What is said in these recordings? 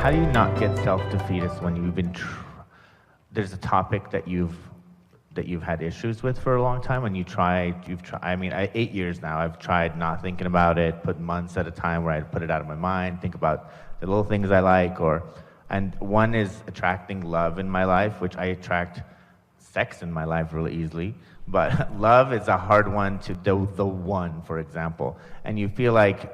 how do you not get self-defeatist when you've been, there's a topic that you've had issues with for a long time, and you've tried, I mean, 8 years now, I've tried not thinking about it, put months at a time where I'd put it out of my mind, think about the little things I like, and one is attracting love in my life, which I attract sex in my life really easily, but love is a hard one to do, the one, for example, and you feel like,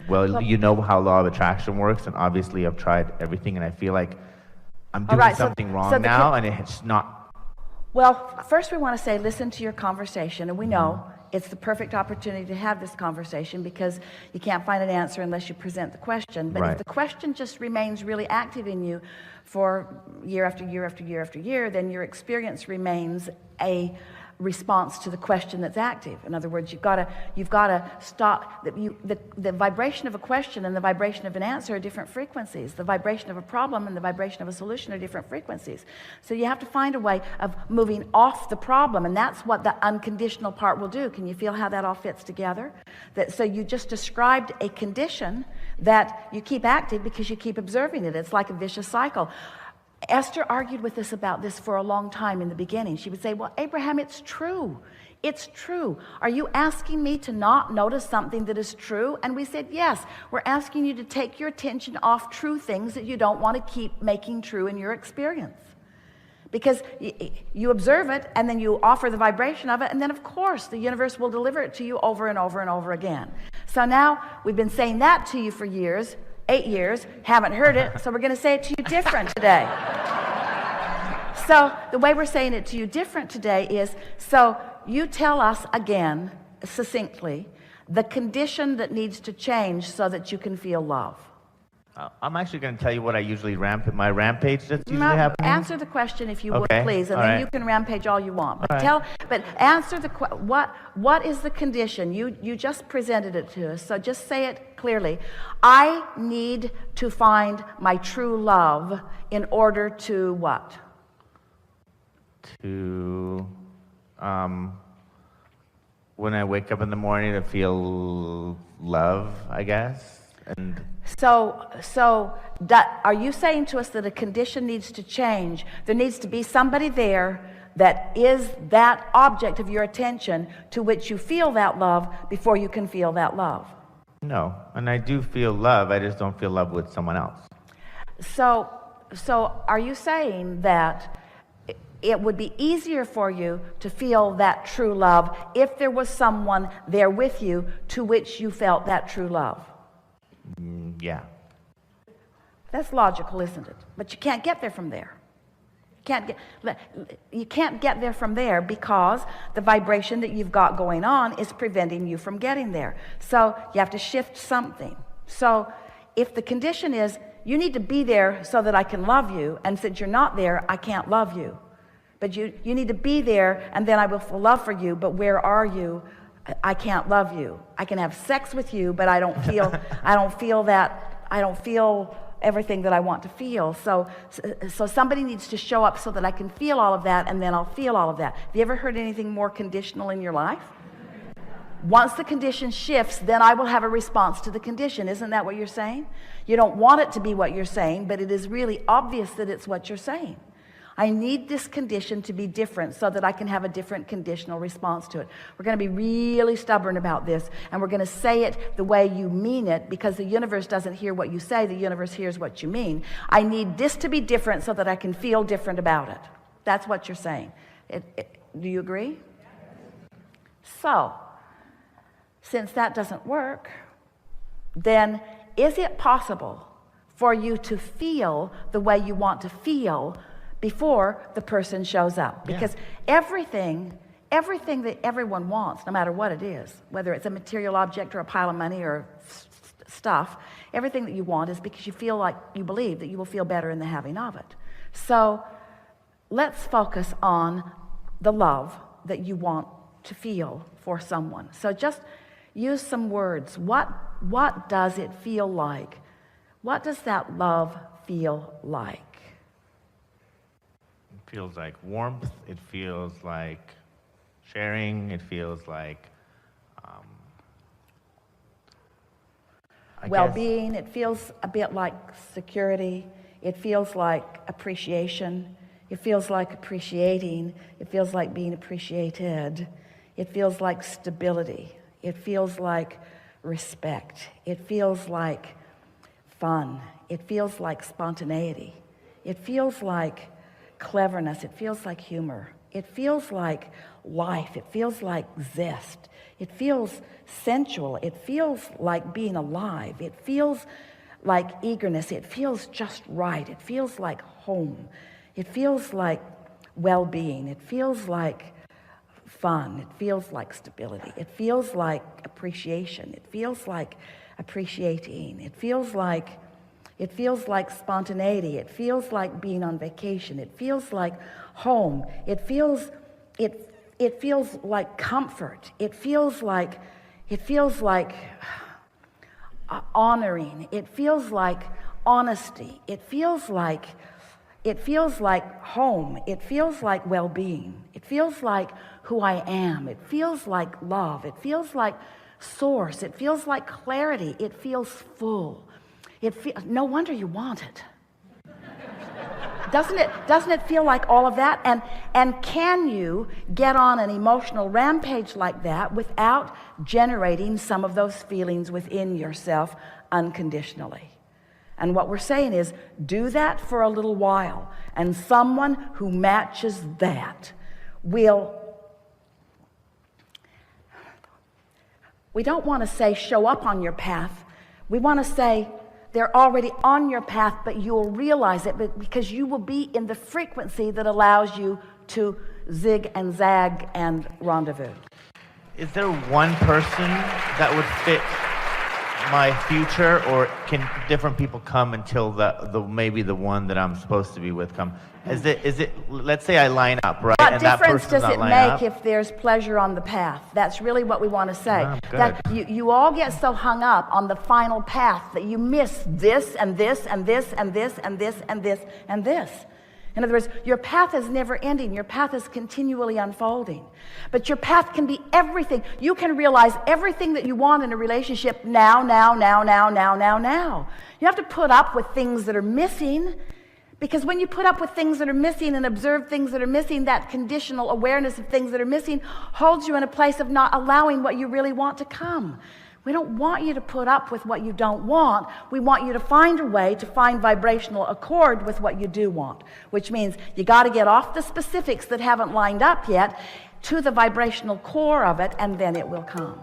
well, you know how law of attraction works, and obviously I've tried everything, and I feel like I'm doing something wrong now, and it's not. Well, first we want to say, listen to your conversation, and we know it's the perfect opportunity to have this conversation because you can't find an answer unless you present the question. But if the question just remains really active in you for year after year after year after year, then your experience remains a response to the question that's active. In other words, you've got to stop. The vibration of a question and the vibration of an answer are different frequencies. The vibration of a problem and the vibration of a solution are different frequencies. So you have to find a way of moving off the problem, and that's what the unconditional part will do. Can you feel how that all fits together? So you just described a condition that you keep active because you keep observing it. It's like a vicious cycle. Esther argued with us about this for a long time in the beginning. She would say, well, Abraham, it's true. It's true. Are you asking me to not notice something that is true? And we said, yes. We're asking you to take your attention off true things that you don't want to keep making true in your experience. Because you observe it, and then you offer the vibration of it, and then, of course, the universe will deliver it to you over and over and over again. So now we've been saying that to you for years. 8 years, haven't heard it, so we're going to say it to you different today. So the way we're saying it to you different today is, so you tell us again, succinctly, the condition that needs to change so that you can feel love. I'm actually going to tell you what I usually my rampage that's usually happening. Answer the question if you would, please, and then you can rampage all you want. But but answer the what is the condition? You just presented it to us, so just say it clearly. I need to find my true love in order to what? To when I wake up in the morning to feel love, I guess. And so are you saying to us that a condition needs to change? There needs to be somebody there that is that object of your attention to which you feel that love before you can feel that love. No, and I do feel love, I just don't feel love with someone else. So are you saying that it would be easier for you to feel that true love if there was someone there with you to which you felt that true love? Yeah. That's logical, isn't it? But you can't get there from there. You can't get there from there because the vibration that you've got going on is preventing you from getting there. So you have to shift something. So if the condition is, you need to be there so that I can love you, and since you're not there, I can't love you. But you need to be there, and then I will feel love for you, but where are you? I can't love you. I can have sex with you, but I don't feel everything that I want to feel. So somebody needs to show up so that I can feel all of that, and then I'll feel all of that. Have you ever heard anything more conditional in your life? Once the condition shifts, then I will have a response to the condition. Isn't that what you're saying? You don't want it to be what you're saying, but it is really obvious that it's what you're saying. I need this condition to be different so that I can have a different conditional response to it. We're going to be really stubborn about this, and we're going to say it the way you mean it, because the universe doesn't hear what you say, the universe hears what you mean. I need this to be different so that I can feel different about it. That's what you're saying. Do you agree? So, since that doesn't work, then is it possible for you to feel the way you want to feel before the person shows up? Because everything that everyone wants, no matter what it is, whether it's a material object or a pile of money or stuff, everything that you want is because you feel like, you believe that you will feel better in the having of it. So let's focus on the love that you want to feel for someone. So just use some words. What does it feel like? What does that love feel like? It feels like warmth, it feels like sharing, it feels like well-being. It feels a bit like security. It feels like appreciation. It feels like appreciating. It feels like being appreciated. It feels like stability. It feels like respect. It feels like fun. It feels like spontaneity. It feels like cleverness. It feels like humor. It feels like life. It feels like zest. It feels sensual. It feels like being alive. It feels like eagerness. It feels just right. It feels like home. It feels like well-being. It feels like fun. It feels like stability. It feels like appreciation. It feels like appreciating. It feels like spontaneity. It feels like being on vacation. It feels like home. It feels like comfort. It feels like honoring. It feels like honesty. It feels like home. It feels like well-being. It feels like who I am. It feels like love. It feels like source. It feels like clarity. It feels full. No wonder you want it. Doesn't it feel like all of that? And can you get on an emotional rampage like that without generating some of those feelings within yourself unconditionally? And what we're saying is, do that for a little while, and someone who matches that will. We don't want to say show up on your path. We want to say they're already on your path, but you'll realize it because you will be in the frequency that allows you to zig and zag and rendezvous. Is there one person that would fit my future, or can different people come until maybe the one that I'm supposed to be with come? Is it let's say I line up, right? What difference does it make if there's pleasure on the path? That's really what we want to say. That you all get so hung up on the final path that you miss this and this and this and this and this and this and this. In other words, your path is never ending. Your path is continually unfolding. But your path can be everything. You can realize everything that you want in a relationship now. You have to put up with things that are missing, because when you put up with things that are missing and observe things that are missing, that conditional awareness of things that are missing holds you in a place of not allowing what you really want to come. We don't want you to put up with what you don't want. We want you to find a way to find vibrational accord with what you do want, which means you got to get off the specifics that haven't lined up yet to the vibrational core of it, and then it will come.